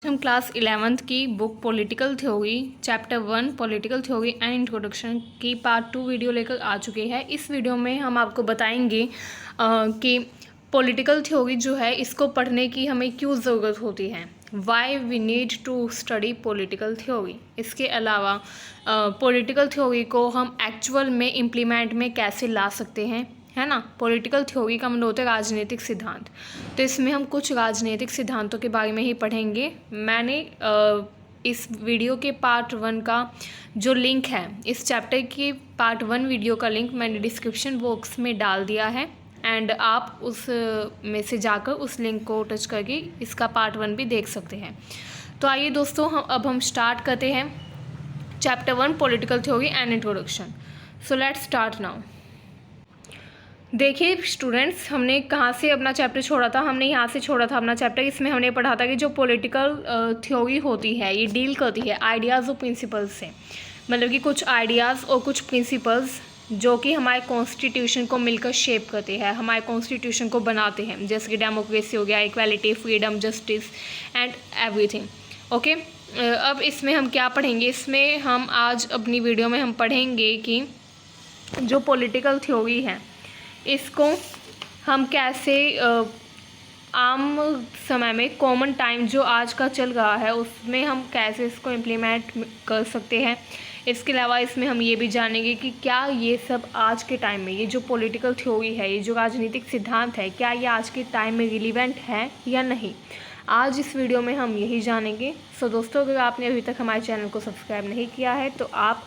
हम class 11th की book political theory chapter 1 political theory and introduction की part 2 video लेकर आ चुके हैं। इस वीडियो में हम आपको बताएंगे कि पॉलिटिकल थ्योरी जो है इसको पढ़ने की हमें क्यों ज़रूरत होती है, why we need to study political theory. इसके अलावा पॉलिटिकल थ्योरी को हम एक्चुअल में इम्प्लीमेंट में कैसे ला सकते हैं, है ना। पॉलिटिकल थ्योरी का मतलब होता है राजनीतिक सिद्धांत। तो इसमें हम कुछ राजनीतिक सिद्धांतों के बारे में ही पढ़ेंगे। मैंने इस वीडियो के पार्ट 1 का जो लिंक है, इस चैप्टर की पार्ट 1 वीडियो का लिंक मैंने डिस्क्रिप्शन बॉक्स में डाल दिया है एंड आप उस में से जाकर उस लिंक को टच करके इसका पार्ट 1 भी देख सकते हैं। तो आइए दोस्तों, हम स्टार्ट करते हैं chapter 1 political theory and introduction. So let's start now. देखिए स्टूडेंट्स, हमने कहाँ से अपना चैप्टर छोड़ा था। हमने यहाँ से छोड़ा था अपना चैप्टर। इसमें हमने पढ़ा था कि जो पॉलिटिकल थ्योरी होती है ये डील करती है आइडियाज़ और प्रिंसिपल्स से। मतलब कि कुछ आइडियाज़ और कुछ प्रिंसिपल्स जो कि हमारे कॉन्स्टिट्यूशन को मिलकर शेप करते हैं, हमारे कॉन्स्टिट्यूशन को बनाते हैं, जैसे कि डेमोक्रेसी हो गया, equality, freedom, justice and everything. Okay, अब इसमें हम क्या पढ़ेंगे, इसमें हम आज अपनी वीडियो में हम पढ़ेंगे कि जो पॉलिटिकल थ्योरी है इसको हम कैसे आम समय में, कॉमन टाइम जो आज का चल रहा है उसमें हम कैसे इसको इम्प्लीमेंट कर सकते हैं। इसके अलावा इसमें हम ये भी जानेंगे कि क्या ये सब आज के टाइम में, ये जो पॉलिटिकल थ्योरी है, ये जो राजनीतिक सिद्धांत है, क्या ये आज के टाइम में रिलीवेंट है या नहीं। आज इस वीडियो में हम यही जानेंगे। सो दोस्तों, अगर आपने अभी तक हमारे चैनल को सब्सक्राइब नहीं किया है तो आप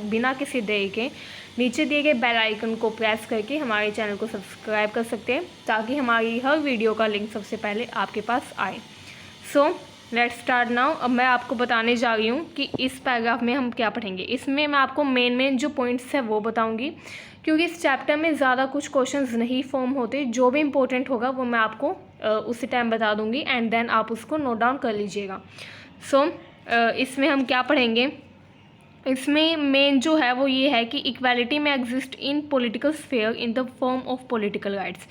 बिना किसी देरी के नीचे दिए गए बेल आइकन को प्रेस करके हमारे चैनल को सब्सक्राइब कर सकते हैं, ताकि हमारी हर वीडियो का लिंक सबसे पहले आपके पास आए। So let's start now. अब मैं आपको बताने जा रही हूँ कि इस पैराग्राफ में हम क्या पढ़ेंगे। इसमें मैं आपको मेन जो पॉइंट्स है वो बताऊँगी, क्योंकि इस चैप्टर में ज़्यादा कुछ क्वेश्चंस नहीं फॉर्म होते। जो भी इम्पोर्टेंट होगा वो मैं आपको उसी टाइम बता दूँगी एंड देन आप उसको नोट डाउन कर लीजिएगा। सो इसमें हम क्या पढ़ेंगे, इसमें मेन जो है वो ये है कि इक्वालिटी में exist in political sphere in the form of political rights.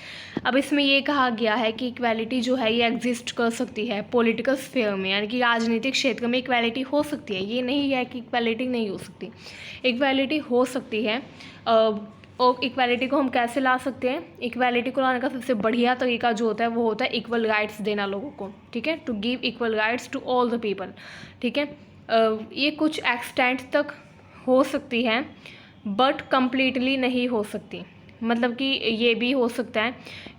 अब इसमें ये कहा गया है कि इक्वालिटी जो है ये एग्जिस्ट कर सकती है पॉलिटिकल स्फेयर में, यानी कि राजनीतिक क्षेत्र में इक्वालिटी हो सकती है। ये नहीं है कि इक्वालिटी नहीं हो सकती, इक्वालिटी हो सकती है। और इक्वालिटी को हम कैसे ला सकते हैं, इक्वालिटी को लाने का सबसे बढ़िया तरीका जो होता है वो होता है इक्वल राइट्स देना लोगों को, ठीक है। To give equal rights to all the people, ठीक है। ये कुछ एक्सटेंट तक हो सकती है बट कम्प्लीटली नहीं हो सकती। मतलब कि ये भी हो सकता है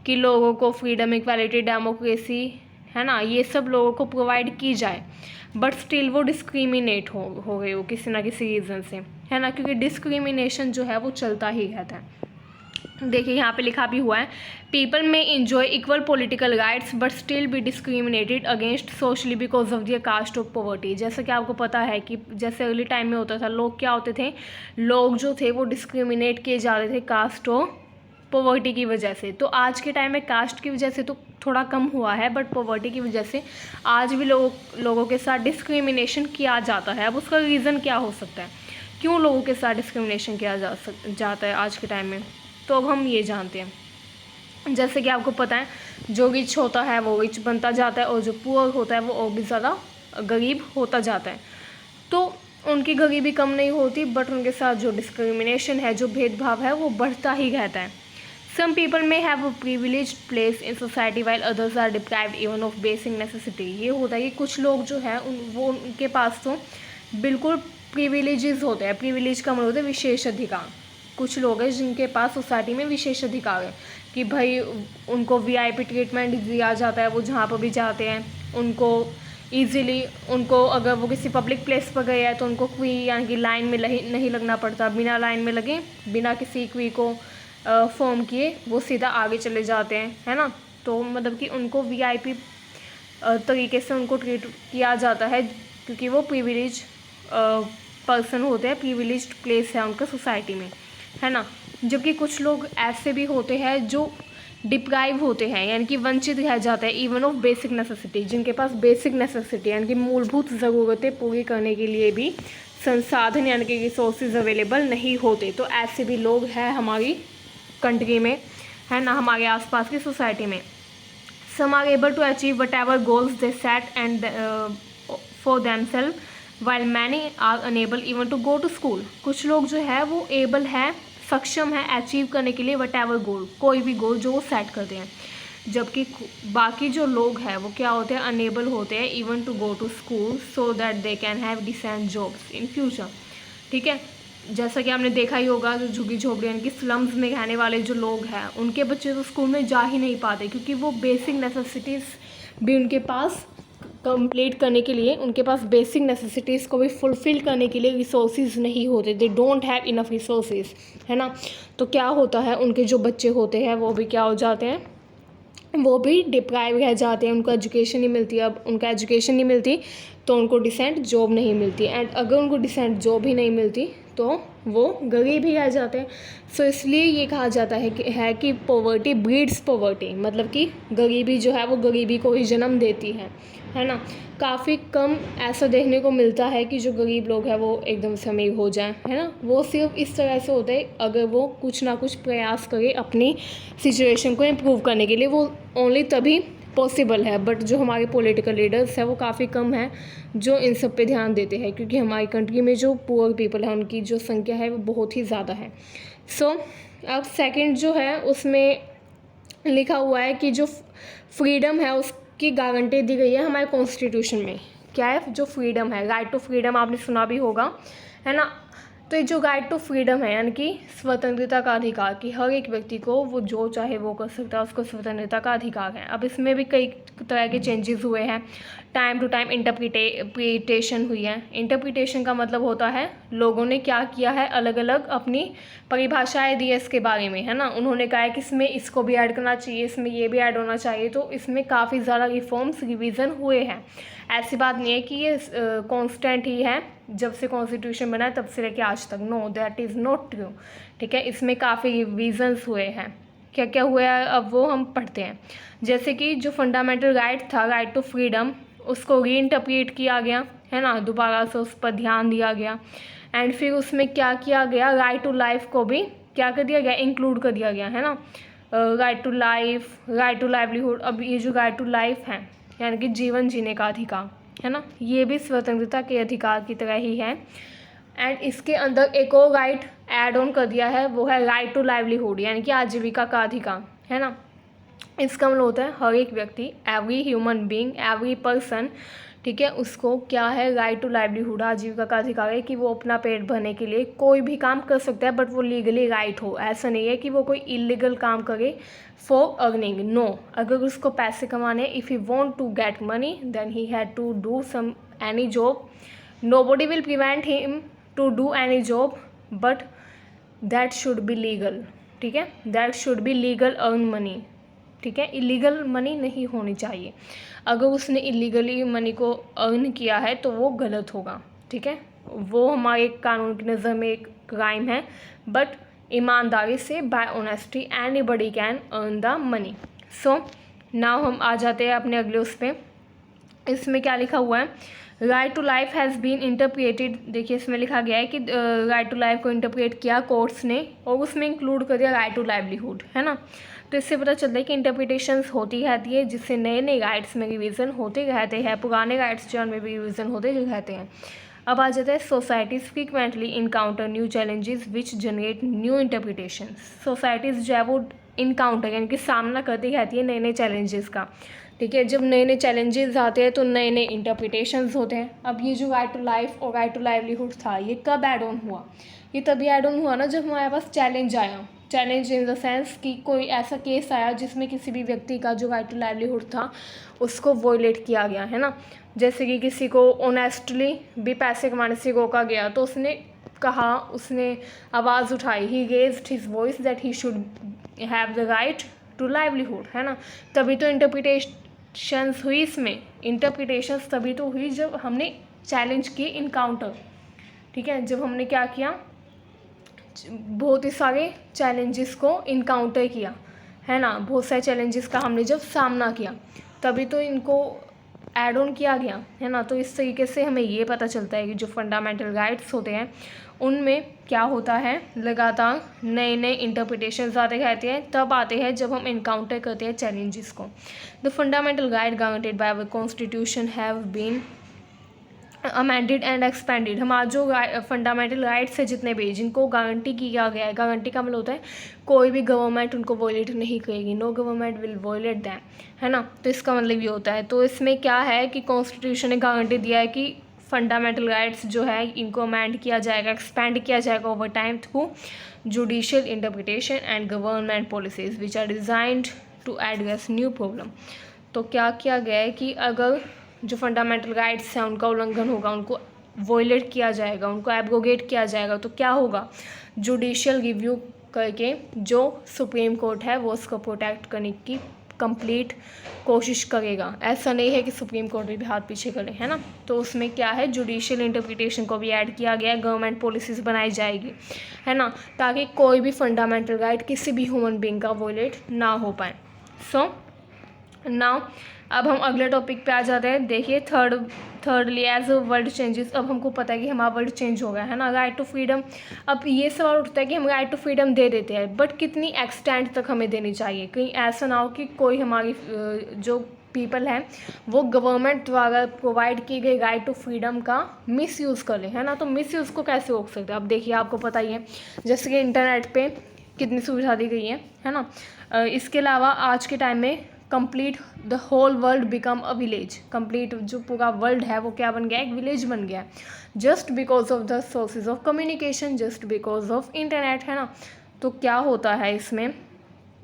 कि लोगों को फ्रीडम, इक्वालिटी, डेमोक्रेसी, है ना, ये सब लोगों को प्रोवाइड की जाए, बट स्टिल वो डिस्क्रिमिनेट हो गए हो किसी ना किसी रीज़न से, है ना, क्योंकि डिस्क्रिमिनेशन जो है वो चलता ही रहता है। देखिए यहाँ पे लिखा भी हुआ है, पीपल में enjoy equal political rights but still be discriminated against socially because of the caste of poverty. जैसे कि आपको पता है कि जैसे अर्ली टाइम में होता था, लोग क्या होते थे, लोग जो थे वो डिस्क्रिमिनेट किए जा रहे थे कास्ट और पॉवर्टी की वजह से। तो आज के टाइम में कास्ट की वजह से तो थोड़ा कम हुआ है, बट पॉवर्टी की वजह से आज भी लोगों के साथ डिस्क्रिमिनेशन किया जाता है। अब उसका रीज़न क्या हो सकता है, क्यों लोगों के साथ डिस्क्रिमिनेशन किया जाता है आज के टाइम में, तो अब हम ये जानते हैं। जैसे कि आपको पता है, जो रिच होता है वो रिच बनता जाता है और जो पुअर होता है वो और भी ज़्यादा गरीब होता जाता है। तो उनकी गरीबी कम नहीं होती, बट उनके साथ जो डिस्क्रिमिनेशन है, जो भेदभाव है, वो बढ़ता ही रहता है। सम पीपल में have a privileged place in society while others are deprived even of basic necessity. ये होता है कि कुछ लोग जो है उनके पास तो बिल्कुल प्रिविलेजेस होते हैं। प्रिविलेज का मतलब होता है विशेष अधिकार। कुछ लोग हैं जिनके पास सोसाइटी में विशेष अधिकार है कि भाई उनको वीआईपी ट्रीटमेंट दिया जाता है, वो जहाँ पर भी जाते हैं उनको ईज़िली, उनको अगर वो किसी पब्लिक प्लेस पर गए हैं तो उनको कोई यानी कि लाइन में नहीं लगना पड़ता, बिना लाइन में लगे, बिना किसी क्वी को फॉर्म किए वो सीधा आगे चले जाते हैं, है ना। तो मतलब कि उनको वीआईपी तरीके से उनको ट्रीट किया जाता है, क्योंकि वो प्रिविलेज पर्सन होते हैं, प्रिविलेज्ड प्लेस है उनका सोसाइटी में, है ना। जबकि कुछ लोग ऐसे भी होते हैं जो डिप्राइव होते हैं, यानी कि वंचित रह जाते हैं इवन ऑफ बेसिक नेसेसिटी, जिनके पास बेसिक नेसेसिटी यानी कि मूलभूत ज़रूरतें पूरी करने के लिए भी संसाधन यानी कि रिसोर्सेज अवेलेबल नहीं होते। तो ऐसे भी लोग हैं हमारी कंट्री में, है ना, हमारे आसपास की सोसाइटी में। Some are able to achieve whatever goals they set and for themselves while many are unable even to go to school. कुछ लोग जो है वो एबल है, सक्षम है अचीव करने के लिए वट एवर गोल, कोई भी गोल जो वो सेट करते हैं, जबकि बाकी जो लोग हैं वो क्या होते हैं, अनेबल होते हैं even to go to school so that they can have decent jobs in future. ठीक है, जैसा कि आपने देखा ही होगा, जो झुग्गी झोपड़ी यानी कि स्लम्स में रहने वाले जो लोग हैं उनके बच्चे तो स्कूल में जा ही नहीं पाते, क्योंकि वो बेसिक नेसेसिटीज़ भी उनके पास कंप्लीट करने के लिए, उनके पास बेसिक नेसेसिटीज़ को भी फुलफ़िल करने के लिए रिसोर्सेज नहीं होते, they don't have enough resources, है ना। तो क्या होता है, उनके जो बच्चे होते हैं वो भी क्या हो जाते हैं, वो भी डिप्राइव रह जाते हैं, उनको एजुकेशन नहीं मिलती। अब उनका एजुकेशन नहीं मिलती तो उनको डिसेंट जॉब नहीं मिलती, एंड अगर उनको डिसेंट जॉब ही नहीं मिलती तो वो गरीब ही रह जाते हैं। सो इसलिए ये कहा जाता है कि पॉवर्टी ब्रीड्स पॉवर्टी, मतलब कि गरीबी जो है वो गरीबी को ही जन्म देती है ना। काफ़ी कम ऐसा देखने को मिलता है कि जो गरीब लोग हैं वो एकदम से अमीर हो जाएं, है ना। वो सिर्फ इस तरह से होता है अगर वो कुछ ना कुछ प्रयास करे अपनी सिचुएशन को इम्प्रूव करने के लिए, वो ओनली तभी पॉसिबल है। बट जो हमारे पॉलिटिकल लीडर्स हैं वो काफ़ी कम हैं जो इन सब पे ध्यान देते हैं, क्योंकि हमारी कंट्री में जो पुअर पीपल है उनकी जो संख्या है वो बहुत ही ज़्यादा है। सो अब सेकंड जो है उसमें लिखा हुआ है कि जो फ्रीडम है उसकी गारंटी दी गई है हमारे कॉन्स्टिट्यूशन में। क्या है, जो फ्रीडम है, राइट टू फ्रीडम आपने सुना भी होगा, है ना। तो ये जो राइट टू फ्रीडम है यानी कि स्वतंत्रता का अधिकार, कि हर एक व्यक्ति को वो जो चाहे वो कर सकता है, उसको स्वतंत्रता का अधिकार है। अब इसमें भी कई तरह के चेंजेस हुए हैं, टाइम टू टाइम इंटरप्रिटेशन हुई है। इंटरप्रिटेशन का मतलब होता है लोगों ने क्या किया है, अलग अलग अपनी परिभाषाएं दी है इसके बारे में, है ना। उन्होंने कहा है कि इसमें इसको भी ऐड करना चाहिए, इसमें ये भी ऐड होना चाहिए, तो इसमें काफ़ी ज़्यादा रिफॉर्म्स रिवीजन हुए हैं। ऐसी बात नहीं है कि ये कांस्टेंट ही है, जब से कॉन्स्टिट्यूशन बना है तब से लेके आज तक, know that is not true. ठीक है, इसमें काफ़ी रिवीजन्स हुए हैं। क्या क्या हुआ है अब वो हम पढ़ते हैं। जैसे कि जो फंडामेंटल राइट था, राइट टू फ्रीडम, उसको री इंटरप्रेट किया गया, है ना, दोबारा से उस पर ध्यान दिया गया। एंड फिर उसमें क्या किया गया, राइट टू लाइफ को भी क्या कर दिया गया, इंक्लूड कर दिया गया, है ना। Right to life, right to livelihood. अब ये जो राइट टू लाइफ है यानी कि जीवन जीने का अधिकार, है ना, ये भी स्वतंत्रता के अधिकार की तरह ही है। एंड इसके अंदर एक और राइट ऐड ऑन कर दिया है, वो है राइट टू लाइवलीहुड यानी कि आजीविका का अधिकार, है ना। इसका मतलब होता है हर एक व्यक्ति, every human being, every person, ठीक है, उसको क्या है, राइट टू लाइवलीहुड, आजीविका का अधिकार है कि वो अपना पेट भरने के लिए कोई भी काम कर सकता है, बट वो लीगली राइट हो। ऐसा नहीं है कि वो कोई इलीगल काम करे फॉर अर्निंग, नो। अगर उसको पैसे कमाने, if you want to get money then he had to do some any job, nobody will prevent him to do any job, but that should be legal. ठीक है, that should be legal earn money. ठीक है, illegal money नहीं होनी चाहिए। अगर उसने illegally money को अर्न किया है तो वो गलत होगा। ठीक है, वो हमारे कानून की नज़र में एक क्राइम है, बट ईमानदारी से, by honesty, anybody can earn the money. So now हम आ जाते हैं अपने अगले उस पर। इसमें क्या लिखा हुआ है, right to life has been interpreted. देखिए इसमें लिखा गया है कि राइट टू लाइफ को इंटरप्रेट किया कोर्ट्स ने, और उसमें इंक्लूड कर दिया राइट टू लाइवलीहुड, है ना। तो इससे पता चलता है कि इंटरप्रिटेशंस होती रहती है, जिससे नए नए राइट्स में रिवीजन होते रहते हैं, पुराने राइट्स जो उनमें भी रिवीजन होते रहते हैं। अब आ जाता है societies frequently encounter new challenges which generate new interpretations. Societies जो है वो इनकाउंटर यानी कि सामना करती रहती है नए नए चैलेंजेस का। ठीक है, जब नए नए चैलेंजेस आते हैं तो नए नए इंटरप्रिटेशंस होते हैं। अब ये जो राइट टू लाइफ और राइट टू लाइवलीहुड था, ये कब ऐड ऑन हुआ, ये तभी ऐड ऑन हुआ ना जब हमारे पास चैलेंज आया। चैलेंज इन द सेंस कि कोई ऐसा केस आया जिसमें किसी भी व्यक्ति का जो राइट टू लाइवलीहुड था उसको वॉयलेट किया गया, है ना। जैसे कि किसी को ऑनेस्टली भी पैसे कमाने से रोका गया, तो उसने कहा, उसने आवाज़ उठाई, he raised his voice that he should have the right to livelihood, है ना। तभी तो इंटरप्रिटेशंस हुई इसमें, इंटरप्रिटेशंस तभी तो हुई जब हमने चैलेंज किए, इनकाउंटर। ठीक है, जब हमने क्या किया, बहुत ही सारे चैलेंजेस को इनकाउंटर किया, है ना, बहुत सारे चैलेंजेस का हमने जब सामना किया तभी तो इनको ऐड ऑन किया गया, है ना। तो इस तरीके से हमें ये पता चलता है कि जो फंडामेंटल राइट्स होते हैं उनमें क्या होता है, लगातार नए नए इंटरप्रिटेशंस आते रहते हैं, तब आते हैं जब हम इनकाउंटर करते हैं चैलेंजेस को। The fundamental right guaranteed by our constitution have been amended and expanded, हमारा जो फंडामेंटल राइट्स है जितने भी, जिनको गारंटी किया गया है, गारंटी का मतलब होता है कोई भी गवर्नमेंट उनको वॉयलेट नहीं करेगी, no government will violate them, है ना। तो इसका मतलब ये होता है। तो इसमें क्या है कि कॉन्स्टिट्यूशन ने गारंटी दिया है कि फंडामेंटल राइट्स जो है इनको अमेंड किया जाएगा, एक्सपेंड किया जाएगा over time through judicial interpretation and government policies which are designed to address new problem. तो क्या किया गया है कि अगर जो फंडामेंटल राइट्स हैं उनका उल्लंघन होगा, उनको वॉयलेट किया जाएगा, उनको एब्रोगेट किया जाएगा, तो क्या होगा, जुडिशियल रिव्यू करके जो सुप्रीम कोर्ट है वो उसको प्रोटेक्ट करने की कंप्लीट कोशिश करेगा। ऐसा नहीं है कि सुप्रीम कोर्ट भी हाथ पीछे करे, है ना। तो उसमें क्या है, जुडिशियल इंटरप्रिटेशन को भी ऐड किया गया है, गवर्नमेंट पॉलिसीज़ बनाई जाएगी, है ना, ताकि कोई भी फंडामेंटल राइट किसी भी ह्यूमन बीइंग का वॉयलेट ना हो पाए। सो नाउ अब हम अगले टॉपिक पे आ जाते हैं। देखिए थर्डली एज वर्ल्ड चेंजेस, अब हमको पता है कि हमारा वर्ल्ड चेंज हो गया है ना, राइट टू फ्रीडम। अब ये सवाल उठता है कि हम राइट टू फ्रीडम दे देते हैं, बट कितनी एक्सटेंट तक हमें देनी चाहिए, कहीं ऐसा ना हो कि कोई हमारी जो पीपल है वो गवर्नमेंट द्वारा प्रोवाइड की गई राइट टू फ्रीडम का मिसयूज़ कर ले, है ना। तो मिसयूज़ को कैसे रोक सकते हैं। अब देखिए आपको पता ही है जैसे कि इंटरनेट पे कितनी सुविधा दी गई है ना। इसके अलावा आज के टाइम में complete the whole world become a village, complete जो पूरा वर्ल्ड है वो क्या बन गया, एक विलेज बन गया, just because of the sources of communication, just because of internet, है ना। तो क्या होता है इसमें,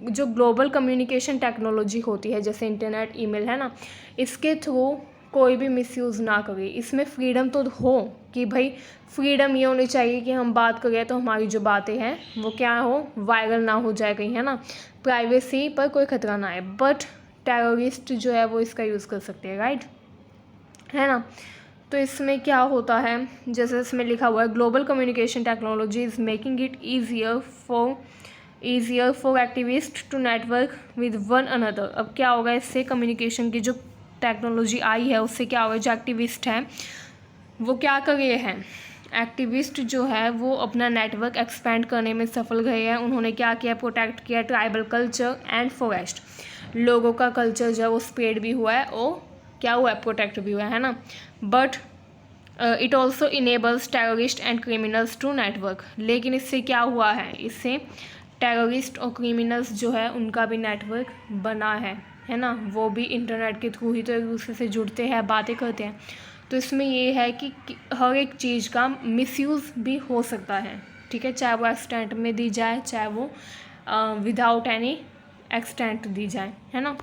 जो ग्लोबल कम्युनिकेशन टेक्नोलॉजी होती है जैसे इंटरनेट, ईमेल, है ना, इसके थ्रू कोई भी मिसयूज़ ना करे। इसमें फ्रीडम तो हो कि भाई फ्रीडम ये होनी चाहिए कि हम बात करें तो हमारी जो बातें हैं वो क्या हो, वायरल ना हो जाए कहीं, है ना, प्राइवेसी पर कोई खतरा ना आए। बट टेररिस्ट जो है वो इसका यूज़ कर सकते हैं, राइट, है ना। तो इसमें क्या होता है, जैसे इसमें लिखा हुआ है global communication technology is making it easier for activist to network with one another. अब क्या होगा, इससे कम्युनिकेशन की जो टेक्नोलॉजी आई है उससे क्या होगा, जो एक्टिविस्ट हैं वो क्या कर रहे हैं, एक्टिविस्ट जो है वो अपना नेटवर्क एक्सपेंड करने में सफल गए हैं। उन्होंने क्या किया, प्रोटेक्ट किया ट्राइबल कल्चर एंड फॉरेस्ट, लोगों का कल्चर जो है वो स्प्रेड भी हुआ है और क्या हुआ है, प्रोटेक्ट भी हुआ है ना। But it also enables terrorist and criminals to network, लेकिन इससे क्या हुआ है, इससे टेररिस्ट और क्रिमिनल्स जो है उनका भी नेटवर्क बना है ना, वो भी इंटरनेट के थ्रू ही तो एक दूसरे से जुड़ते हैं, बातें करते हैं। तो इसमें ये है कि हर एक चीज़ का मिसयूज़ भी हो सकता है, ठीक है, चाहे वो एक्सटेंट में दी जाए, चाहे वो विदाउट एनी एक्सटेंट दी जाए, है ना।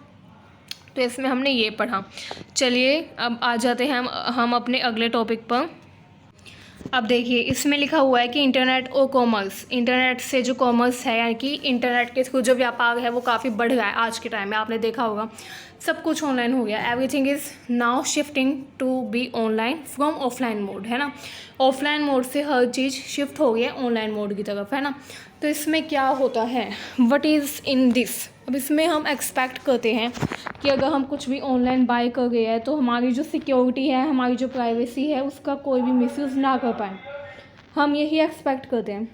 तो इसमें हमने ये पढ़ा। चलिए अब आ जाते हैं हम अपने अगले टॉपिक पर। अब देखिए इसमें लिखा हुआ है कि इंटरनेट और कॉमर्स, इंटरनेट से जो कॉमर्स है यानी कि इंटरनेट के थ्रू जो व्यापार है वो काफ़ी बढ़ रहा है आज के टाइम में, आपने देखा होगा सब कुछ ऑनलाइन हो गया, everything is now shifting to be online from offline mode, है ना। ऑफलाइन मोड से हर चीज़ शिफ्ट हो गई है ऑनलाइन मोड की तरफ, है ना। तो इसमें क्या होता है, व्हाट इज़ इन दिस, अब इसमें हम एक्सपेक्ट करते हैं कि अगर हम कुछ भी ऑनलाइन बाय कर गए हैं तो हमारी जो सिक्योरिटी है, हमारी जो प्राइवेसी है उसका कोई भी मिसयूज़ ना कर पाए, हम यही एक्सपेक्ट करते हैं।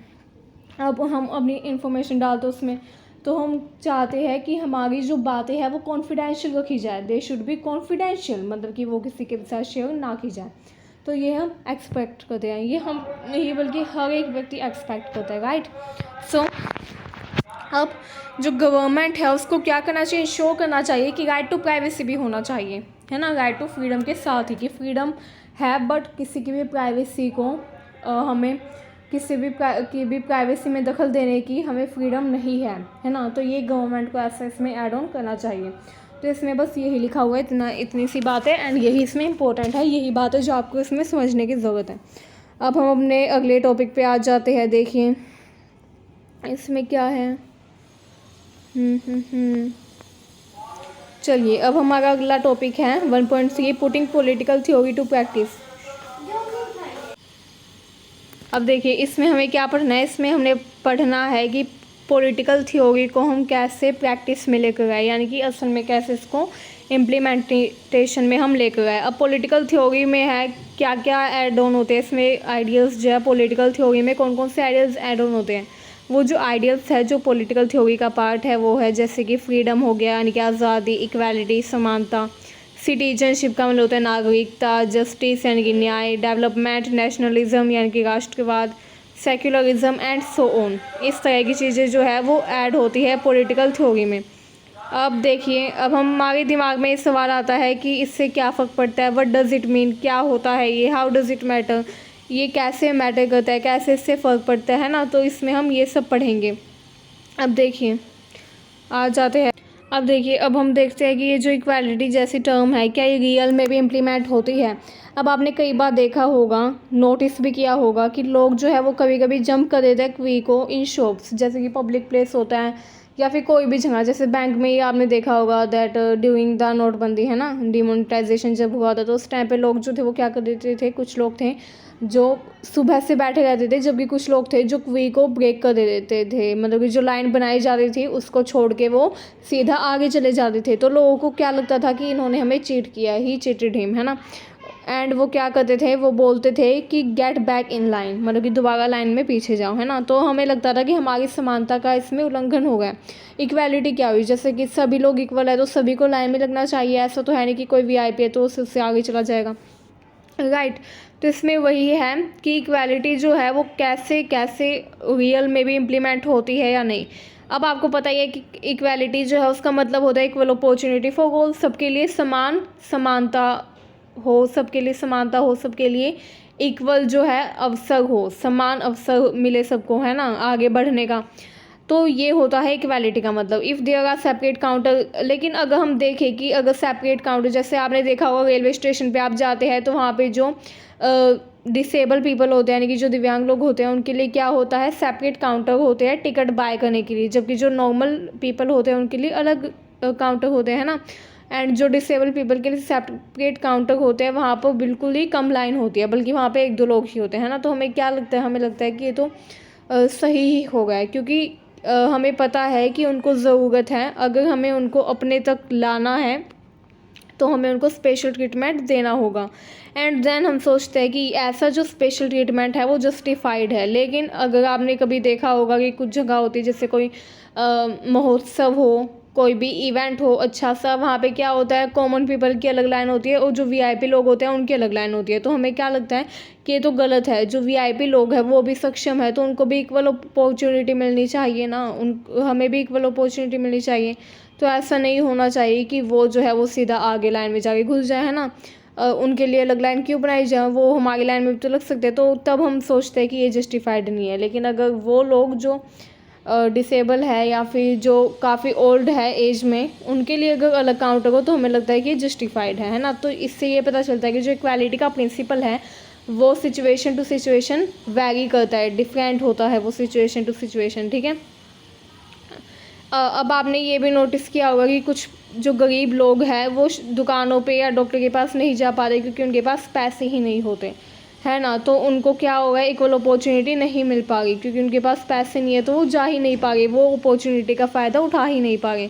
अब हम अपनी इंफॉर्मेशन डालते उसमें, तो हम चाहते हैं कि हमारी जो बातें हैं वो कॉन्फिडेंशियल रखी जाए, दे शुड बी कॉन्फिडेंशियल, मतलब कि वो किसी के साथ शेयर ना की जाए। तो ये हम एक्सपेक्ट करते हैं, ये हम नहीं बल्कि हर एक व्यक्ति एक्सपेक्ट करता है, राइट। सो अब जो गवर्नमेंट है उसको क्या करना चाहिए, शो करना चाहिए कि राइट टू प्राइवेसी भी होना चाहिए, है ना, राइट टू फ्रीडम के साथ ही कि फ्रीडम है बट किसी की भी प्राइवेसी को हमें किसी भी प्राइवेसी में दखल देने की हमें फ्रीडम नहीं है ना। तो ये गवर्नमेंट को ऐसा इसमें ऐड ऑन करना चाहिए। तो इसमें बस यही लिखा हुआ है, इतनी सी बात है एंड यही इसमें इंपॉर्टेंट है, यही बात है जो आपको इसमें समझने की ज़रूरत है। अब हम अपने अगले टॉपिक पे आ जाते हैं। देखिए इसमें क्या है, चलिए अब हमारा अगला टॉपिक है 1.3 putting political theory to practice. अब देखिए इसमें हमें क्या पढ़ना है, इसमें हमने पढ़ना है कि पॉलिटिकल थ्योरी को हम कैसे प्रैक्टिस में लेकर आए, यानी कि असल में कैसे इसको इम्प्लीमेंटेशन में हम लेकर आए। अब पॉलिटिकल थ्योरी में है क्या क्या ऐड ऑन होते हैं, इसमें आइडियल्स जो है पॉलिटिकल थ्योरी में कौन कौन से आइडियल्स ऐड ऑन होते हैं। वो जो आइडियल्स है जो पॉलिटिकल थ्योरी का पार्ट है वो है जैसे कि फ्रीडम हो गया, यानी कि आज़ादी, इक्वालिटी, समानता, सिटीजनशिप का मतलब होता है नागरिकता, जस्टिस यानी कि न्याय, डेवलपमेंट, नेशनलिज्म यानी कि राष्ट्रवाद, सेक्युलरिज्म एंड सो ऑन। इस तरह की चीज़ें जो है वो ऐड होती है पॉलिटिकल थ्योरी में। अब देखिए, अब हमारे दिमाग में ये सवाल आता है कि इससे क्या फ़र्क पड़ता है, व्हाट डज़ इट मीन, क्या होता है ये, हाउ डज़ इट मैटर, ये कैसे मैटर करता है, कैसे इससे फ़र्क पड़ता है ना। तो इसमें हम ये सब पढ़ेंगे। अब देखिए, आ जाते हैं। अब देखिए, अब हम देखते हैं कि ये जो इक्वालिटी जैसी टर्म है, क्या ये रियल में भी इम्प्लीमेंट होती है। अब आपने कई बार देखा होगा, नोटिस भी किया होगा कि लोग जो है वो कभी कभी जंप कर देते हैं क्वी को इन शॉप्स, जैसे कि पब्लिक प्लेस होता है या फिर कोई भी जगह, जैसे बैंक में ही आपने देखा होगा दैट ड्यूरिंग द नोटबंदी है ना, डिमोनेटाइजेशन जब हुआ था, तो उस टाइम पे लोग जो थे वो क्या कर देते थे, कुछ लोग थे जो सुबह से बैठे रहते थे, जबकि कुछ लोग थे जो क्वी को ब्रेक कर दे देते थे, मतलब कि जो लाइन बनाई जा रही थी उसको छोड़ के वो सीधा आगे चले जाते थे। तो लोगों को क्या लगता था कि इन्होंने हमें चीट किया, ही चीटेड हिम, है ना। एंड वो क्या करते थे, वो बोलते थे कि गेट बैक इन लाइन, मतलब कि दोबारा लाइन में पीछे जाओ, है ना। तो हमें लगता था कि हमारी समानता का इसमें उल्लंघन हो गया। इक्वालिटी क्या हुई, जैसे कि सभी लोग इक्वल है तो सभी को लाइन में लगना चाहिए, ऐसा तो है नहीं कि कोई वीआईपी है तो उससे आगे चला जाएगा, राइट। तो इसमें वही है कि इक्वालिटी जो है वो कैसे कैसे रियल में भी इम्प्लीमेंट होती है या नहीं। अब आपको पता ही है कि इक्वालिटी जो है उसका मतलब होता है इक्वल अपॉर्चुनिटी फॉर ऑल, सबके लिए समान समानता हो, सबके लिए समानता हो, सबके लिए इक्वल जो है अवसर हो, समान अवसर मिले सबको, है ना, आगे बढ़ने का। तो ये होता है इक्वालिटी का मतलब। If there are separate counter, लेकिन अगर हम देखें कि अगर सेपरेट काउंटर, जैसे आपने देखा होगा रेलवे स्टेशन पे आप जाते हैं तो वहाँ पे जो डिसेबल पीपल होते हैं, यानी कि जो दिव्यांग लोग होते हैं, उनके लिए क्या होता है, सेपरेट काउंटर होते हैं टिकट बाय करने के लिए, जबकि जो नॉर्मल पीपल होते हैं उनके लिए अलग काउंटर होते हैं ना। एंड जो डिसेबल पीपल के लिए सेपरेट काउंटर होते हैं, वहाँ पर बिल्कुल ही कम लाइन होती है, बल्कि वहाँ पे एक दो लोग ही होते हैं ना। तो हमें क्या लगता है, हमें लगता है कि ये तो सही ही हो गया है, क्योंकि हमें पता है कि उनको ज़रूरत है, अगर हमें उनको अपने तक लाना है तो हमें उनको स्पेशल ट्रीटमेंट देना होगा। एंड देन हम सोचते हैं कि ऐसा जो स्पेशल ट्रीटमेंट है वो जस्टिफाइड है। लेकिन अगर आपने कभी देखा होगा कि कुछ जगह होती है, जैसे कोई महोत्सव हो, कोई भी इवेंट हो अच्छा सा, वहाँ पे क्या होता है, कॉमन पीपल की अलग लाइन होती है और जो वीआईपी लोग होते हैं उनकी अलग लाइन होती है। तो हमें क्या लगता है कि ये तो गलत है, जो वीआईपी लोग हैं वो भी सक्षम है तो उनको भी इक्वल अपॉर्चुनिटी मिलनी चाहिए ना, हमें भी इक्वल अपॉर्चुनिटी मिलनी चाहिए। तो ऐसा नहीं होना चाहिए कि वो जो है वो सीधा आगे लाइन में जाके घुस जाए, है ना। उनके लिए अलग लाइन क्यों बनाई जाए, वो हमारी लाइन में भी तो लग सकते हैं। तो तब हम सोचते हैं कि ये जस्टिफाइड नहीं है। लेकिन अगर वो लोग जो डिसेबल है या फिर जो काफ़ी ओल्ड है एज में, उनके लिए अगर अलग काउंटर हो तो हमें लगता है कि जस्टिफाइड है ना। तो इससे ये पता चलता है कि जो इक्वालिटी का प्रिंसिपल है वो सिचुएशन टू सिचुएशन वैरी करता है, डिफरेंट होता है वो सिचुएशन टू सिचुएशन, ठीक है। अब आपने ये भी नोटिस किया होगा कि कुछ जो गरीब लोग हैं वो दुकानों पे या डॉक्टर के पास नहीं जा पाते क्योंकि उनके पास पैसे ही नहीं होते, है ना। तो उनको क्या होगा, इक्वल अपॉर्चुनिटी नहीं मिल पाएगी क्योंकि उनके पास पैसे नहीं है, तो वो जा ही नहीं पाएंगे, वो अपॉर्चुनिटी का फ़ायदा उठा ही नहीं पाएंगे।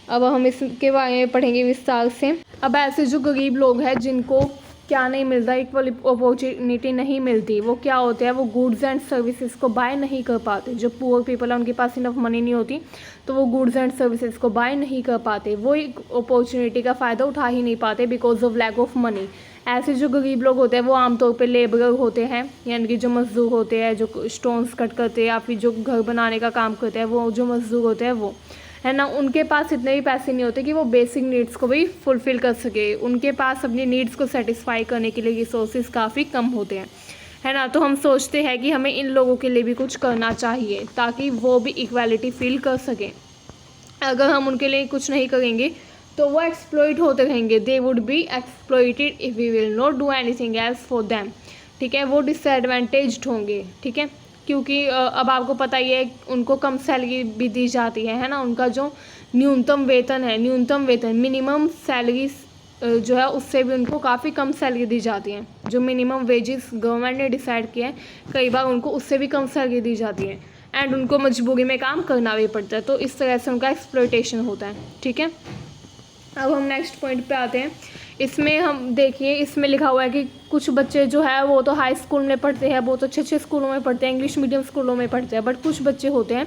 अब हम इसके बारे में पढ़ेंगे विस्तार से। अब ऐसे जो गरीब लोग हैं जिनको क्या नहीं मिलता, इक्वल अपॉर्चुनिटी नहीं मिलती, वो क्या होते हैं, वो गुड्स एंड सर्विसेज को बाय नहीं कर पाते। जो पुअर पीपल है उनके पास इनफ मनी नहीं होती तो वो गुड्स एंड सर्विसेज को बाय नहीं कर पाते, वो एक अपॉर्चुनिटी का फ़ायदा उठा ही नहीं पाते because of lack of money. ऐसे जो गरीब लोग होते हैं वो आमतौर पे लेबरर होते हैं, यानी कि जो मजदूर होते हैं, जो स्टोन्स कट करते हैं या फिर जो घर बनाने का काम करते हैं, वो जो मजदूर होते हैं वो, है ना। उनके पास इतने भी पैसे नहीं होते कि वो बेसिक नीड्स को भी फुलफ़िल कर सके, उनके पास अपनी नीड्स को सेटिस्फाई करने के लिए रिसोर्सेज काफ़ी कम होते हैं, है ना। तो हम सोचते हैं कि हमें इन लोगों के लिए भी कुछ करना चाहिए ताकि वो भी इक्वालिटी फील कर सकें। अगर हम उनके लिए कुछ नहीं करेंगे तो वो एक्सप्लॉइट होते रहेंगे, they would be exploited if we will not do anything else for them, ठीक है। वो डिसएडवांटेज्ड होंगे, ठीक है, क्योंकि अब आपको पता ही है उनको कम सैलरी भी दी जाती है ना। उनका जो न्यूनतम वेतन है, न्यूनतम वेतन मिनिमम सैलरी जो है उससे भी उनको काफ़ी कम सैलरी दी जाती है। जो मिनिमम वेजेस गवर्नमेंट ने डिसाइड किया है कई बार उनको उससे भी कम सैलरी दी जाती है एंड उनको मजबूरी में काम करना भी पड़ता है। तो इस तरह से उनका एक्सप्लॉयटेशन होता है, ठीक है। अब हम नेक्स्ट पॉइंट पे आते हैं। इसमें हम देखिए, इसमें लिखा हुआ है कि कुछ बच्चे जो है वो तो हाई स्कूल में पढ़ते हैं, बहुत अच्छे अच्छे स्कूलों में पढ़ते हैं, इंग्लिश मीडियम स्कूलों में पढ़ते हैं, बट कुछ बच्चे होते हैं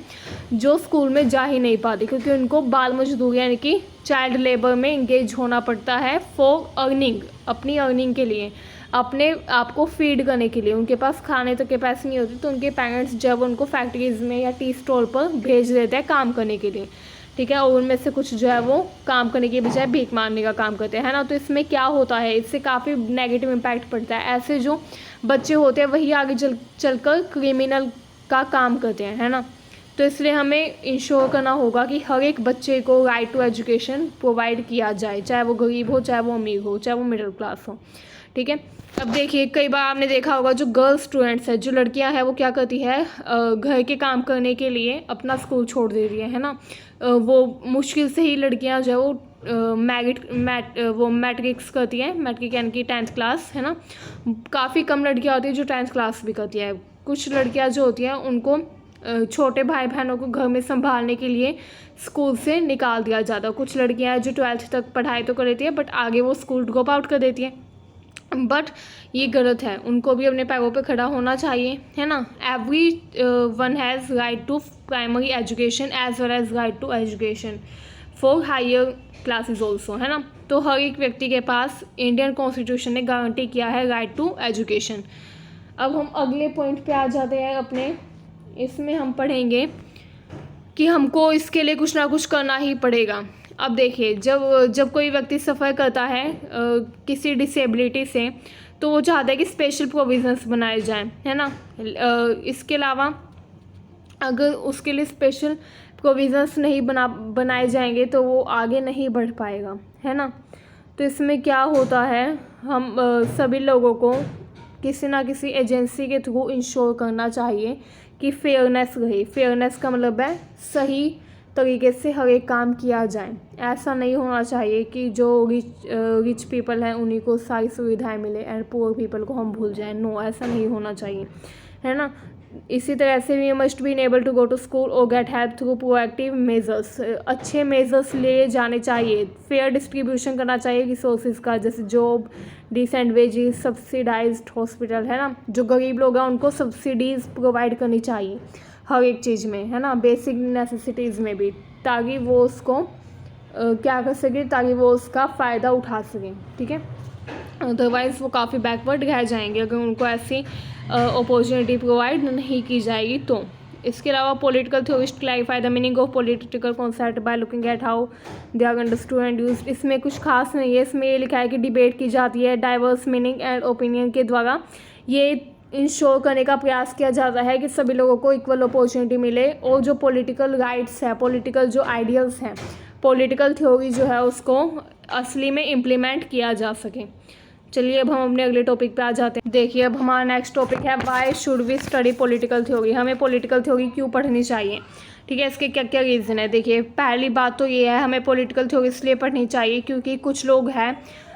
जो स्कूल में जा ही नहीं पाते क्योंकि उनको बाल मजदूरी यानी कि चाइल्ड लेबर में इंगेज होना पड़ता है फॉर अर्निंग, अपनी अर्निंग के लिए, अपने आप को फीड करने के लिए। उनके पास खाने तक के पैसे नहीं होते तो उनके पेरेंट्स जब उनको फैक्ट्रीज में या टी स्टॉल पर भेज देते हैं काम करने के लिए, ठीक है, और उनमें से कुछ जो है वो काम करने के बजाय भीख मांगने का काम करते हैं ना। तो इसमें क्या होता है, इससे काफ़ी नेगेटिव इम्पैक्ट पड़ता है। ऐसे जो बच्चे होते हैं वही आगे चलकर क्रिमिनल का काम करते हैं, है ना। तो इसलिए हमें इंश्योर करना होगा कि हर एक बच्चे को राइट टू एजुकेशन प्रोवाइड किया जाए, चाहे वो गरीब हो, चाहे वो अमीर हो, चाहे वो मिडिल क्लास हो, ठीक है। अब देखिए कई बार आपने देखा होगा जो गर्ल स्टूडेंट्स है, जो लड़कियां हैं, वो क्या करती है, घर के काम करने के लिए अपना स्कूल छोड़ दे रही है ना। वो मुश्किल से ही लड़कियां जो है वो मैट्रिक्स करती हैं, मैट्रिक यानी कि 10th क्लास, है ना। काफ़ी कम लड़कियां होती हैं जो 10th क्लास भी करती हैं। कुछ लड़कियां जो होती हैं उनको छोटे भाई बहनों को घर में संभालने के लिए स्कूल से निकाल दिया जाता है। कुछ लड़कियां हैं जो 12th तक पढ़ाई तो कर लेती है बट आगे वो स्कूल ड्रॉप आउट कर देती हैं, बट ये गलत है। उनको भी अपने पैरों पे खड़ा होना चाहिए, है ना। Every one has right to primary education as well as right to education for higher classes also, है ना। तो हर एक व्यक्ति के पास इंडियन कॉन्स्टिट्यूशन ने गारंटी किया है राइट टू एजुकेशन। अब हम अगले पॉइंट पे आ जाते हैं अपने, इसमें हम पढ़ेंगे कि हमको इसके लिए कुछ ना कुछ करना ही पड़ेगा। अब देखिए जब कोई व्यक्ति सफ़र करता है किसी डिसेबिलिटी से तो वो चाहता है कि स्पेशल प्रोविज़न्स बनाए जाएं, है ना। इसके अलावा अगर उसके लिए स्पेशल प्रोविज़न्स नहीं बनाए जाएंगे तो वो आगे नहीं बढ़ पाएगा, है ना। तो इसमें क्या होता है, हम सभी लोगों को किसी ना किसी एजेंसी के थ्रू इंश्योर करना चाहिए कि फेयरनेस रहे। फेयरनेस का मतलब है सही तरीके से हर एक काम किया जाए। ऐसा नहीं होना चाहिए कि जो रिच पीपल हैं उन्हीं को सारी सुविधाएं मिले एंड पुअर पीपल को हम भूल जाएं। नो, ऐसा नहीं होना चाहिए, है ना। इसी तरह से we must be able to go to school और get help through proactive measures. अच्छे मेजर्स लिए जाने चाहिए, फेयर डिस्ट्रीब्यूशन करना चाहिए रिसोर्सेज का, जैसे job, decent wages, subsidised hospital, है ना। जो गरीब लोग हैं उनको सब्सिडीज़ प्रोवाइड करनी चाहिए हर एक चीज़ में, है ना, बेसिक नेसेसिटीज़ में भी, ताकि वो उसको क्या कर सके, ताकि वो उसका फ़ायदा उठा सकें, ठीक है। अदरवाइज़ वो काफ़ी बैकवर्ड रह जाएंगे अगर उनको ऐसी अपॉर्चुनिटी प्रोवाइड नहीं की जाएगी तो। इसके अलावा political theorist clarify the meaning of political concept by looking at how they are understood and used. इसमें कुछ खास नहीं है, इसमें ये लिखा है कि डिबेट की जाती है डाइवर्स मीनिंग एंड ओपिनियन के द्वारा। ये इंश्योर करने का प्रयास किया जाता है कि सभी लोगों को इक्वल अपॉर्चुनिटी मिले और जो पॉलिटिकल राइट्स है, पॉलिटिकल जो आइडियल्स हैं, पॉलिटिकल थ्योरी जो है उसको असली में इम्प्लीमेंट किया जा सके। चलिए अब हम अपने अगले टॉपिक पे आ जाते हैं। देखिए अब हमारा नेक्स्ट टॉपिक है why should we study political theory. हमें पॉलिटिकल थ्योरी क्यों पढ़नी चाहिए, ठीक है, इसके क्या क्या रीज़न है। देखिए पहली बात तो ये है, हमें पॉलिटिकल थ्योरी इसलिए पढ़नी चाहिए क्योंकि कुछ लोग हैं,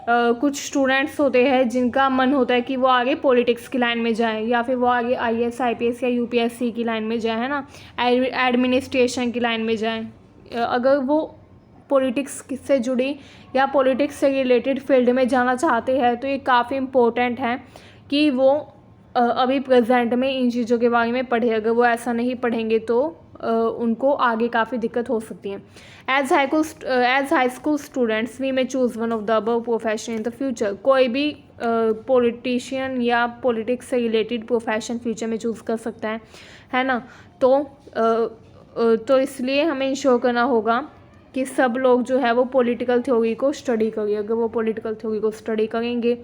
कुछ स्टूडेंट्स होते हैं जिनका मन होता है कि वो आगे पॉलिटिक्स की लाइन में जाएं या फिर वो आगे IAS IPS या UPSC की लाइन में जाएं, है ना, एडमिनिस्ट्रेशन की लाइन में जाएं। अगर वो पॉलिटिक्स से जुड़ी या पॉलिटिक्स से रिलेटेड फील्ड में जाना चाहते हैं तो ये काफ़ी इम्पोर्टेंट है कि वो अभी प्रेजेंट में इन चीज़ों के बारे में पढ़े। अगर वो ऐसा नहीं पढ़ेंगे तो उनको आगे काफ़ी दिक्कत हो सकती है। As high school students we may choose one of the above profession in the future. कोई भी पॉलिटिशियन या पॉलिटिक्स से रिलेटेड प्रोफेशन फ्यूचर में चूज़ कर सकता है ना। तो इसलिए हमें इंश्योर करना होगा कि सब लोग जो है वो पॉलिटिकल थ्योरी को स्टडी करें। अगर वो पॉलिटिकल थ्योरी को स्टडी करेंगे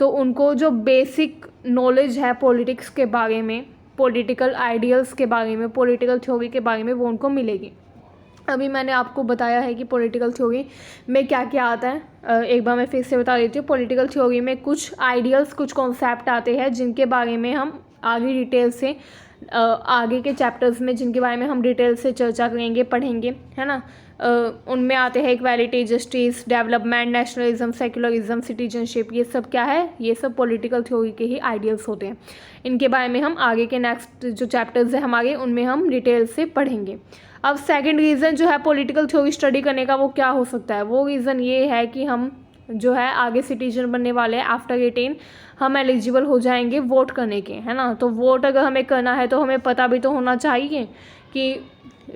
तो उनको जो बेसिक नॉलेज है पॉलिटिक्स के बारे में, पॉलिटिकल आइडियल्स के बारे में, पॉलिटिकल थ्योरी के बारे में, वो उनको मिलेगी। अभी मैंने आपको बताया है कि पॉलिटिकल थ्योरी में क्या क्या आता है, एक बार मैं फिर से बता देती हूँ। पॉलिटिकल थ्योरी में कुछ आइडियल्स, कुछ कॉन्सेप्ट आते हैं जिनके बारे में हम आगे डिटेल से आगे के चैप्टर्स में जिनके बारे में हम डिटेल से चर्चा करेंगे, पढ़ेंगे, है ना। उनमें आते हैं equality, justice, development, nationalism, secularism, citizenship. ये सब क्या है, ये सब पॉलिटिकल थ्योरी के ही आइडियल्स होते हैं। इनके बारे में हम आगे के नेक्स्ट जो चैप्टर्स हैं हमारे, उनमें हम डिटेल से पढ़ेंगे। अब सेकंड रीज़न जो है पॉलिटिकल थ्योरी स्टडी करने का, वो क्या हो सकता है। वो रीज़न ये है कि हम जो है आगे सिटीजन बनने वाले हैं आफ्टर 18 हम एलिजिबल हो जाएंगे वोट करने के, है ना। तो वोट अगर हमें करना है तो हमें पता भी तो होना चाहिए कि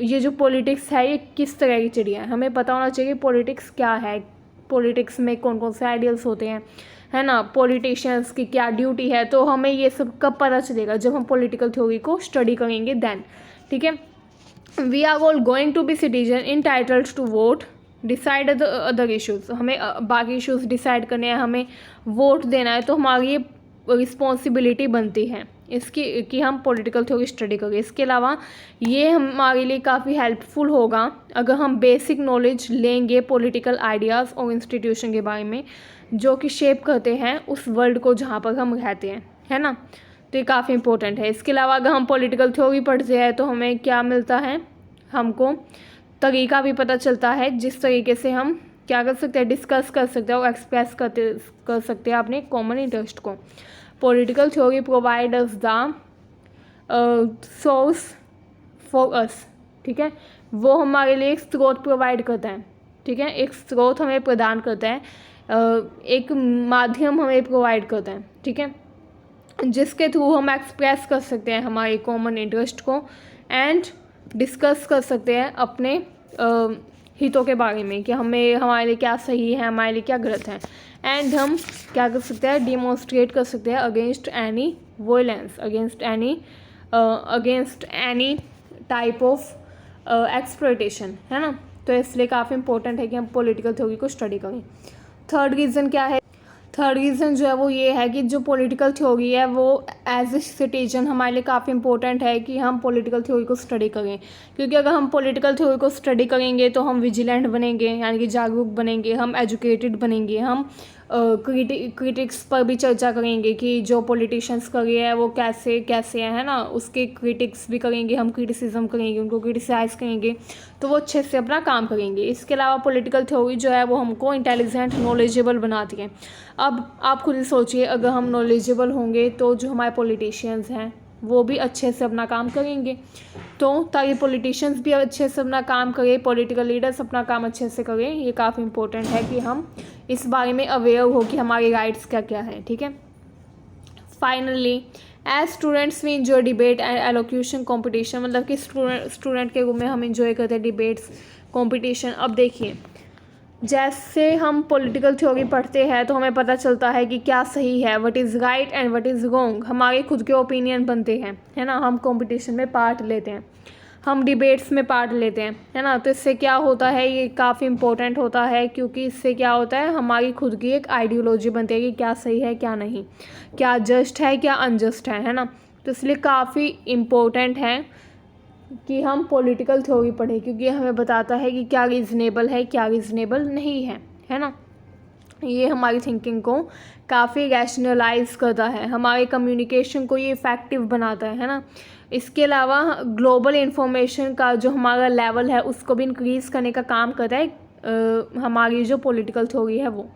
ये जो पॉलिटिक्स है ये किस तरह की चिड़िया है। हमें पता होना चाहिए पॉलिटिक्स क्या है, पॉलिटिक्स में कौन कौन से आइडियल्स होते हैं, है ना, पॉलिटिशियंस की क्या ड्यूटी है। तो हमें ये सब कब पता चलेगा, जब हम पॉलिटिकल थ्योरी को स्टडी करेंगे देन, ठीक है। We are all going to be citizen entitled to vote decide the other issues. हमें बाकी इश्यूज़ डिसाइड करने हैं, हमें वोट देना है, तो हमारी ये रिस्पॉन्सिबिलिटी बनती है इसकी कि हम पॉलिटिकल थ्योरी स्टडी करें। इसके अलावा ये हमारे लिए काफ़ी हेल्पफुल होगा अगर हम बेसिक नॉलेज लेंगे पॉलिटिकल आइडियाज़ और इंस्टीट्यूशन के बारे में जो कि शेप करते हैं उस वर्ल्ड को जहाँ पर हम रहते हैं, है ना। तो ये काफ़ी इंपॉर्टेंट है। इसके अलावा अगर हम पॉलिटिकल थ्योरी पढ़ते हैं तो हमें क्या मिलता है, हमको तरीका भी पता चलता है जिस तरीके से हम क्या कर सकते हैं, डिस्कस कर सकते हैं और एक्सप्रेस कर सकते हैं अपने कॉमन इंटरेस्ट को। Political theory provide us the source for us, ठीक है, वो हमारे लिए एक स्रोत प्रोवाइड करता है, ठीक है, एक स्रोत हमें प्रदान करता है, एक माध्यम हमें प्रोवाइड करता है, ठीक है, जिसके थ्रू हम एक्सप्रेस कर सकते हैं हमारे कॉमन इंटरेस्ट को एंड डिस्कस कर सकते हैं अपने हितों के बारे में कि हमें हमारे लिए क्या सही है, हमारे लिए क्या गलत है। एंड हम क्या कर सकते हैं, डिमॉन्स्ट्रेट कर सकते हैं against any violence, against any type of exploitation, है ना। तो इसलिए काफ़ी इंपॉर्टेंट है कि हम पॉलिटिकल थ्योरी को स्टडी करें। थर्ड रीज़न क्या है, थर्ड रीज़न जो है वो ये है कि जो पॉलिटिकल थ्योरी है वो एज ए सिटीजन हमारे लिए काफ़ी इंपॉर्टेंट है कि हम पॉलिटिकल थ्योरी को स्टडी करें, क्योंकि अगर हम पॉलिटिकल थ्योरी को स्टडी करेंगे तो हम विजिलेंट बनेंगे, यानी कि जागरूक बनेंगे, हम एजुकेटेड बनेंगे, हम क्रिटिक्स पर भी चर्चा करेंगे कि जो पॉलिटिशियंस कर रहे हैं वो कैसे कैसे है ना, उसके क्रिटिक्स भी करेंगे, हम क्रिटिसिज्म करेंगे, उनको क्रिटिसाइज़ करेंगे, तो वो अच्छे से अपना काम करेंगे। इसके अलावा पॉलिटिकल थ्योरी जो है वो हमको इंटेलिजेंट, नॉलेजेबल बनाती है। अब आप खुद ही सोचिए, अगर हम नॉलेजेबल होंगे तो जो हमारे पॉलिटिशियंस हैं वो भी अच्छे से अपना काम करेंगे, तो ताकि पॉलिटिशियंस भी अच्छे से अपना काम करें, पॉलिटिकल लीडर्स अपना काम अच्छे से करें, ये काफ़ी इंपॉर्टेंट है कि हम इस बारे में अवेयर हो कि हमारे राइट्स क्या क्या है, ठीक है। Finally as students we enjoy debate and elocution competition, मतलब कि स्टूडेंट के रूप में हम इंजॉय करते हैं डिबेट्स, कॉम्पिटिशन। अब देखिए, जैसे हम पॉलिटिकल थ्योरी पढ़ते हैं तो हमें पता चलता है कि क्या सही है, what is right and what is wrong, हमारे खुद के ओपिनियन बनते हैं, है ना। हम कंपटीशन में पार्ट लेते हैं, हम डिबेट्स में पार्ट लेते हैं, है ना। तो इससे क्या होता है, ये काफ़ी इंपॉर्टेंट होता है, क्योंकि इससे क्या होता है, हमारी खुद की एक आइडियोलॉजी बनती है कि क्या सही है क्या नहीं, क्या जस्ट है क्या अनजस्ट है ना। तो इसलिए काफ़ी इम्पोर्टेंट है कि हम पॉलिटिकल थ्योरी पढ़ें, क्योंकि हमें बताता है कि क्या रीज़नेबल है क्या रीज़नेबल नहीं है ना। ये हमारी थिंकिंग को काफ़ी रैशनलाइज करता है, हमारे कम्युनिकेशन को ये इफ़ेक्टिव बनाता है ना। इसके अलावा ग्लोबल इन्फॉर्मेशन का जो हमारा लेवल है उसको भी इंक्रीज़ करने का काम करता है हमारी जो पॉलिटिकल थ्योरी है वो।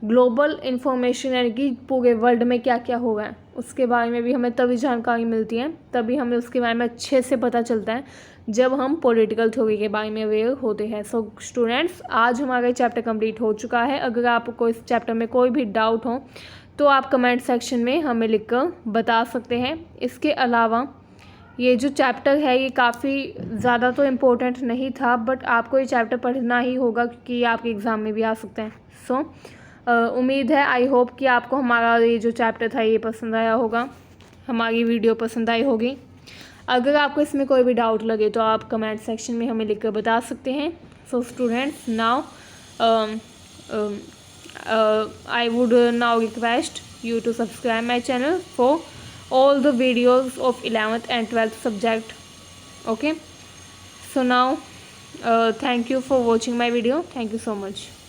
ग्लोबल इन्फॉर्मेशन यानी कि पूरे वर्ल्ड में क्या क्या हो रहा है उसके बारे में भी हमें तभी जानकारी मिलती है, तभी हमें उसके बारे में अच्छे से पता चलता है जब हम पॉलिटिकल थ्योरी के बारे में अवेयर होते हैं। सो स्टूडेंट्स, आज हमारा चैप्टर कंप्लीट हो चुका है। अगर आपको इस चैप्टर में कोई भी डाउट हो तो आप कमेंट सेक्शन में हमें लिखकर बता सकते हैं। इसके अलावा ये जो चैप्टर है ये काफ़ी ज़्यादा तो इम्पोर्टेंट नहीं था, बट आपको ये चैप्टर पढ़ना ही होगा क्योंकि ये आपके एग्ज़ाम में भी आ सकते हैं। सो उम्मीद है, आई होप कि आपको हमारा ये जो चैप्टर था ये पसंद आया होगा, हमारी वीडियो पसंद आई होगी। अगर आपको इसमें कोई भी डाउट लगे तो आप कमेंट सेक्शन में हमें लिखकर बता सकते हैं। So students, now I would now request you to subscribe my channel for all the videos of 11th and 12th subject. Okay, so now thank you for watching my video. Thank you so much.